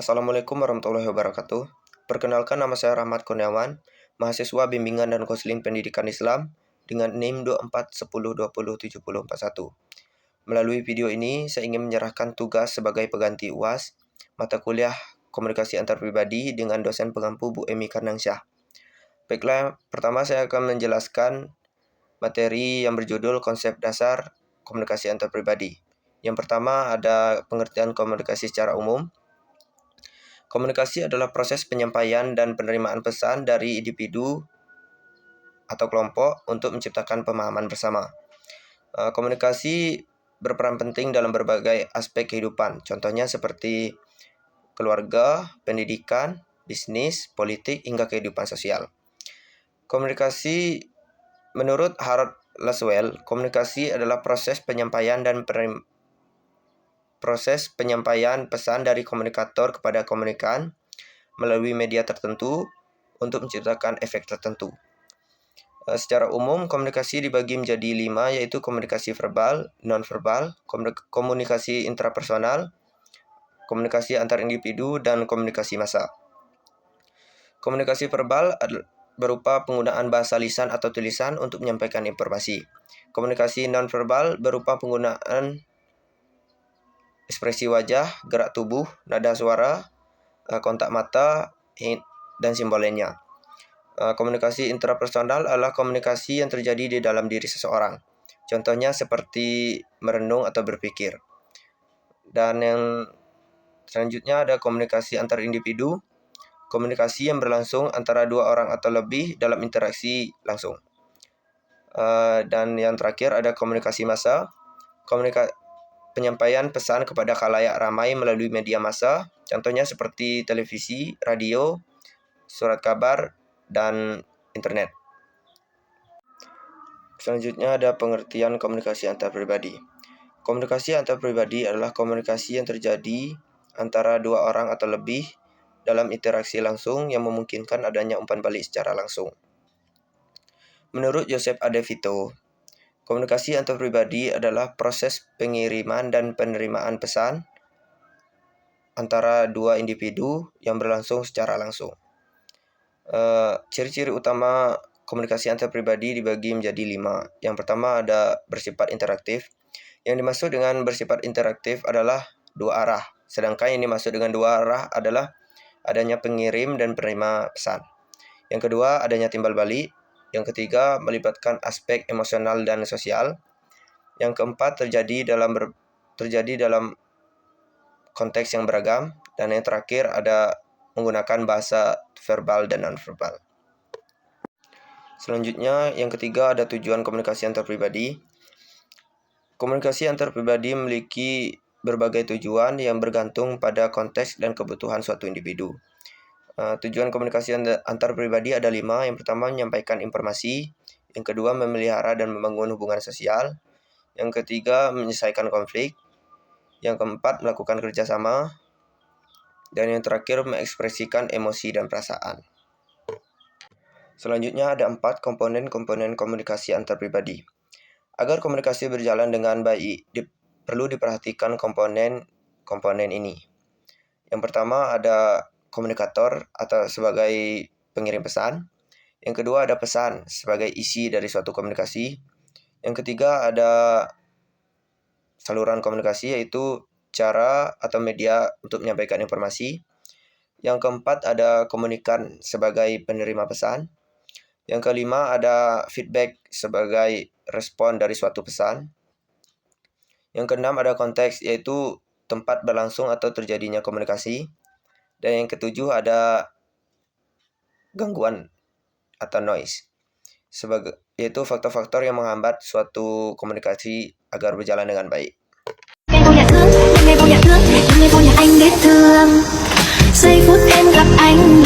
Assalamualaikum warahmatullahi wabarakatuh. Perkenalkan, nama saya Rahmat Kurniawan, mahasiswa Bimbingan dan Konseling Pendidikan Islam dengan NIM 2410207041. Melalui video ini, saya ingin menyerahkan tugas sebagai pengganti UAS mata kuliah Komunikasi Antarpribadi dengan dosen pengampu Bu Emi Karnangsyah. Baiklah, pertama saya akan menjelaskan materi yang berjudul Konsep Dasar Komunikasi Antarpribadi. Yang pertama ada pengertian komunikasi secara umum. Komunikasi adalah proses penyampaian dan penerimaan pesan dari individu atau kelompok untuk menciptakan pemahaman bersama. Komunikasi berperan penting dalam berbagai aspek kehidupan, contohnya seperti keluarga, pendidikan, bisnis, politik, hingga kehidupan sosial. Komunikasi, menurut Harold Laswell, komunikasi adalah proses penyampaian pesan dari komunikator kepada komunikan melalui media tertentu untuk menciptakan efek tertentu. Secara umum, komunikasi dibagi menjadi 5, yaitu komunikasi verbal, non-verbal, komunikasi intrapersonal, komunikasi antar individu, dan komunikasi massa. Komunikasi verbal berupa penggunaan bahasa lisan atau tulisan untuk menyampaikan informasi. Komunikasi non-verbal berupa penggunaan ekspresi wajah, gerak tubuh, nada suara, kontak mata, dan simbol lainnya. Komunikasi intrapersonal adalah komunikasi yang terjadi di dalam diri seseorang. Contohnya seperti merenung atau berpikir. Dan yang selanjutnya ada komunikasi antar individu, komunikasi yang berlangsung antara dua orang atau lebih dalam interaksi langsung. Dan yang terakhir ada komunikasi massa, penyampaian pesan kepada khalayak ramai melalui media massa, contohnya seperti televisi, radio, surat kabar, dan internet. Selanjutnya ada pengertian komunikasi antarpribadi. Komunikasi antarpribadi adalah komunikasi yang terjadi antara dua orang atau lebih dalam interaksi langsung yang memungkinkan adanya umpan balik secara langsung. Menurut Joseph A. DeVito, komunikasi antarpribadi adalah proses pengiriman dan penerimaan pesan antara dua individu yang berlangsung secara langsung. Ciri-ciri utama komunikasi antarpribadi dibagi menjadi 5. Yang pertama ada bersifat interaktif. Yang dimaksud dengan bersifat interaktif adalah dua arah. Sedangkan yang dimaksud dengan dua arah adalah adanya pengirim dan penerima pesan. Yang kedua adanya timbal balik. Yang ketiga, melibatkan aspek emosional dan sosial. Yang keempat, terjadi dalam konteks yang beragam. Dan yang terakhir, ada menggunakan bahasa verbal dan non-verbal. Selanjutnya, yang ketiga, ada tujuan komunikasi antarpribadi. Komunikasi antarpribadi memiliki berbagai tujuan yang bergantung pada konteks dan kebutuhan suatu individu. Tujuan komunikasi antarpribadi ada 5. Yang pertama, menyampaikan informasi. Yang kedua, memelihara dan membangun hubungan sosial. Yang ketiga, menyelesaikan konflik. Yang keempat, melakukan kerjasama. Dan yang terakhir, mengekspresikan emosi dan perasaan. Selanjutnya ada 4 komponen komunikasi antarpribadi. Agar komunikasi berjalan dengan baik, perlu diperhatikan komponen ini. Yang pertama ada komunikator atau sebagai pengirim pesan. Yang kedua ada pesan sebagai isi dari suatu komunikasi. Yang ketiga ada saluran komunikasi, yaitu cara atau media untuk menyampaikan informasi. Yang keempat ada komunikan sebagai penerima pesan. Yang kelima ada feedback sebagai respon dari suatu pesan. Yang keenam ada konteks, yaitu tempat berlangsung atau terjadinya komunikasi. Dan yang ketujuh ada gangguan atau noise, yaitu faktor-faktor yang menghambat suatu komunikasi agar berjalan dengan baik. Giây phút em gặp anh